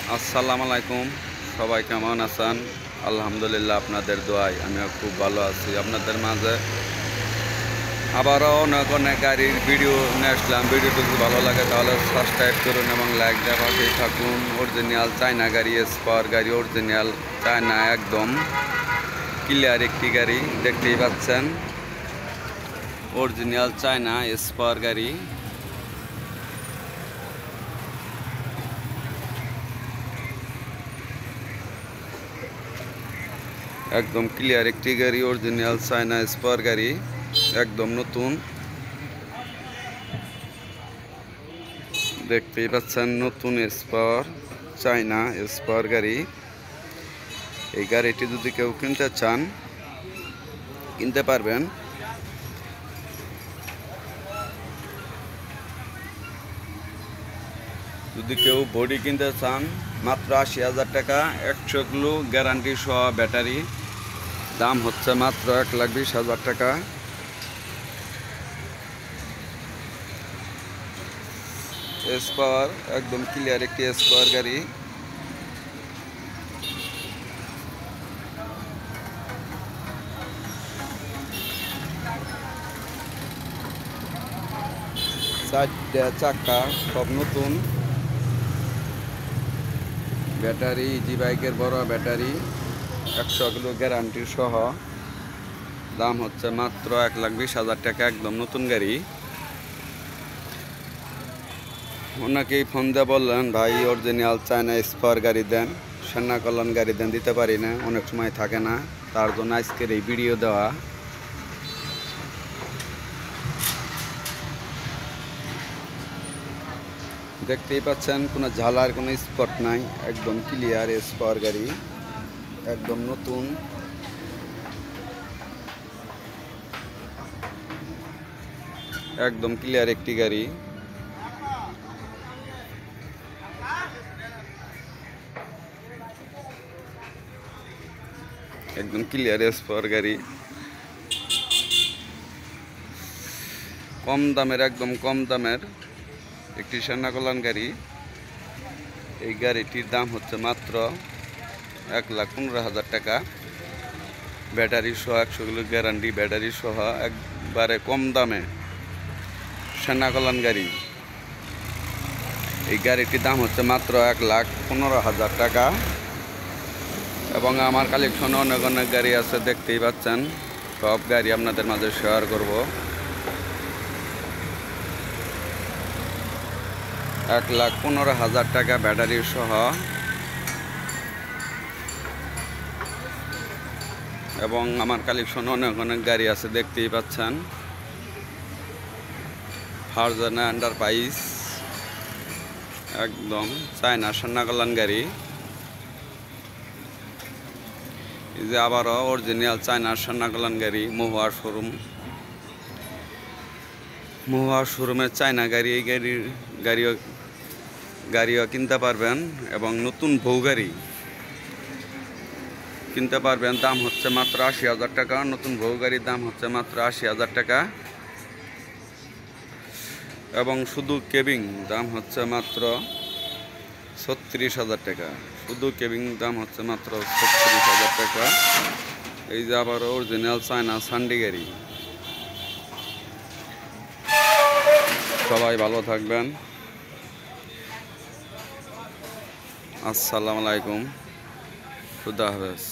আসসালামু আলাইকুম, সবাই কেমন আছেন? আলহামদুলিল্লাহ, আপনাদের দোয়ায় আমিও খুব ভালো আছি। আপনাদের মাঝে আবারও অনেক অনেক গাড়ির ভিডিও নিয়ে আসলাম। ভিডিওটি যদি ভালো লাগে তাহলে সাবস্ক্রাইব করুন এবং লাইক দেওয়া পাশেই থাকুন। অরিজিনাল চায়না গাড়ি, স্পার গাড়ি, অরিজিনাল চায়না, একদম ক্লিয়ার একটি গাড়ি দেখতেই পাচ্ছেন। অরিজিনাল চায়না স্পার গাড়ি, একদম ক্লিয়ার একটি গাড়ি, অরিজিনাল চায়না স্পার গাড়ি, একদম নতুন। দেখতেই পাচ্ছেন নতুন স্পার চায়না স্পার গাড়ি। এই গাড়িটি যদি কেউ কিনতে চান কিনতে পারবেন। যদি কেউ বডি কিনতে চান মাত্র ৮০,০০০ টাকা, ১০০ কিলো গ্যারান্টি সহ ব্যাটারি, দাম হচ্ছে মাত্র ১,২০,০০০ টাকা। স্পার, একদম ক্লিয়ার একটি স্পার গাড়ি। চারটা চাকা সব নতুন, ব্যাটারি ইজি বাইকের বড় ব্যাটারি, ১০০ কিলো গ্যারান্টি সহ, দাম হচ্ছে মাত্র ১,২০,০০০ টাকা, একদম নতুন গাড়ি। ওনাকেই ফোন দিয়ে বললেন, ভাই অরিজিনাল চায়না স্পার গাড়ি দেন, সেনা কল্যাণ গাড়ি দেন, দিতে পারি না, অনেক সময় থাকে না, তার জন্য আজকের এই ভিডিও দেওয়া। দেখতেই পাচ্ছেন কোনো ঝালার কোনো স্পট নাই, একদম ক্লিয়ার স্পার গাড়ি, একদম নতুন। একদম ক্লিয়ার একটি গাড়ি। একদম ক্লিয়ার স্পার গাড়ি, কম দামের, একদম কম দামের একটি সেনা কল্যাণ গাড়ি। এই গাড়িটির দাম হচ্ছে মাত্র ১,১৫,০০০ টাকা, ব্যাটারি সহ, ১০০ কিলো গ্যারান্টি ব্যাটারি সহ, একবারে কম দামে সেনা কল্যাণ গাড়ি। এই গাড়িটির দাম হচ্ছে মাত্র ১,১৫,০০০ টাকা। এবং আমার কালেকশনে অনেক অনেক গাড়ি আছে, দেখতেই পাচ্ছেন। সব গাড়ি আপনাদের মাঝে শেয়ার করব। ১,১৫,০০০ টাকা ব্যাটারি সহ, এবং আমার কালেকশনে অনেক অনেক গাড়ি আছে, দেখতেই পাচ্ছেন। ফারজানা এন্টারপ্রাইজ, একদম চায়না সেনা কল্যাণ গাড়ি। এই যে আবারও অরিজিনাল চায়না সেনা কল্যাণ গাড়ি, মহুয়া শোরুম, মহুয়া শোরুমের চায়না গাড়ি। এই গাড়িও কিনতে পারবেন, এবং নতুন বউ গাড়ি কিনতে পারবেন। দাম হচ্ছে মাত্র ৮০,০০০ টাকা। নতুন বউ গাড়ির দাম হচ্ছে মাত্র ৮০,০০০ টাকা, এবং শুধু কেবিং দাম হচ্ছে মাত্র ৩৬,০০০ টাকা। শুধু কেবিং দাম হচ্ছে মাত্র ৩৬,০০০ টাকা। এই যে আবার অরিজিনাল চায়না সান্ডি গাড়ি। সবাই ভালো থাকবেন। আসসালামু আলাইকুম, খুদা হাফেজ।